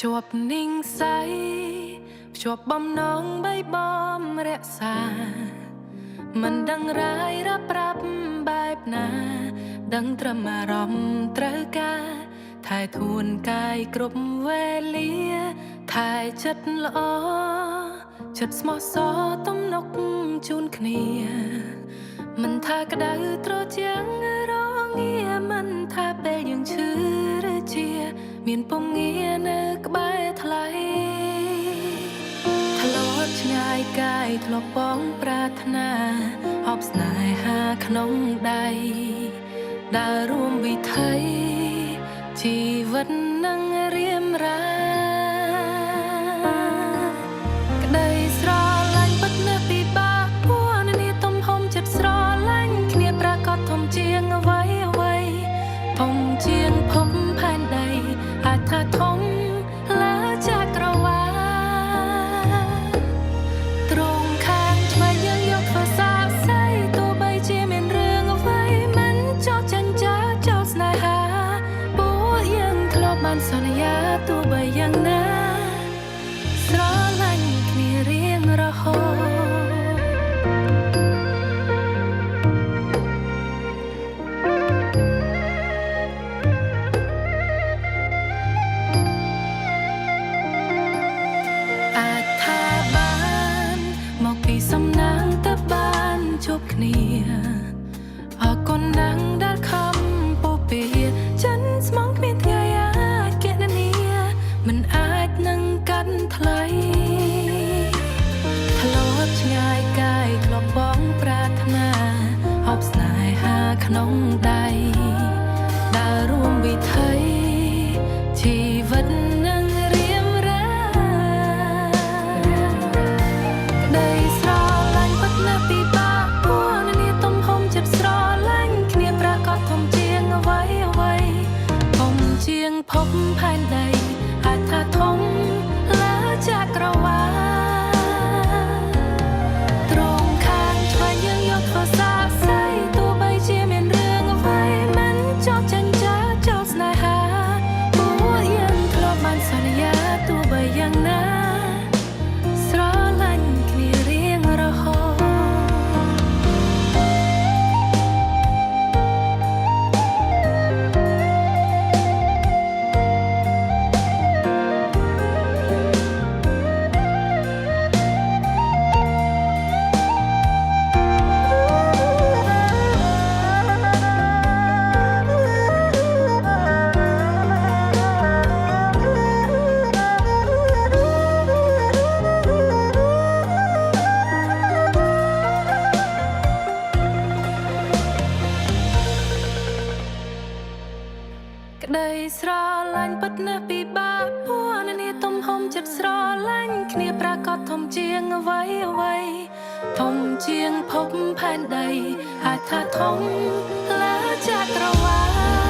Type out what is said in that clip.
ជាប់นิ่งใสជាប់បំណងបីបំរក្សាមិនដឹងរាយរាប់ប្រាប់បែបណាដឹងត្រឹមអារម្មណ៍ត្រូវការថែធួនកាយគ្រប់វេលាថែចិត្តល្អចិត្តស្មោះសរទំនុកជូនគ្នាមិនថាក្តៅត្រជាក់រងាមិនថាពេលយើងឈឺឬជាមានពងងារនៅក្បែរថ្លៃធ្លាប់ឆ្ងាយកាយធ្លាប់បងប្រាថ្នាអបស្នេហាក្នុងដៃដើររួមវិថីជីវិតនឹងរៀមរាក្តីស្រឡាញ់ពិតណាស់ពិបាកពួននេះទំហំចិត្តស្រឡាញ់គ្នាប្រកាសធំជាងអ្វីអ្វីធំជាងភពផែនដីអាចថាធំលើចក្រវាឡត្រង់ខាងឆ្វេងយើងយកធ្វើសាស្អីទោះបីជាមានរឿងអ្វីមិនចោទចាញ់ចាចោលស្នេហាពួកយើងធ្លាប់បានសន្យាទោះបីយ៉ាងណាស្រឡាញ់គ្នារៀងរហូតអាចថាបានមកពីសំណាងទៅបានជួបគ្នាអរគុណណាស់ដែលខំពោពេចិនស្មងគ្មានថ្ងៃអាចគណនាមិនអាចនឹងកាន់ថ្លៃធ្លាប់ឆ្ងាយកាយធ្លាប់បងប្រាថ្នាអបស្នេហាក្នុងដៃដើររួមវិថីជីវិតនឹងរៀមរាក្តីស្រឡាញ់ពិតណាស់ពិបាកពួននេះទំហំចិត្តស្រឡាញ់គ្នាប្រកាសធំជាងអ្វីអ្វីធំជាងភពផែនដីអាចថាធំលើចក្រវាឡត្រង់ខាងឆ្វេងយើងយកធ្វើសាស្អីទោះបីជាមានរឿងអ្វីមិនចោទចាញ់ចាចោលស្នេហាពួកយើងធ្លាប់បានសន្យាទោះបីយ៉ាងណាស្រឡាញ់គ្នារៀងរហូតក្តីស្រឡាញ់ពិតណាស់ពិបាកពួននេះទំហំចិត្តស្រឡាញ់គ្នាប្រកាសធំជាងអ្វីអ្វីធំជាងភពផែនដីអាចថាធំលើចក្រវាឡ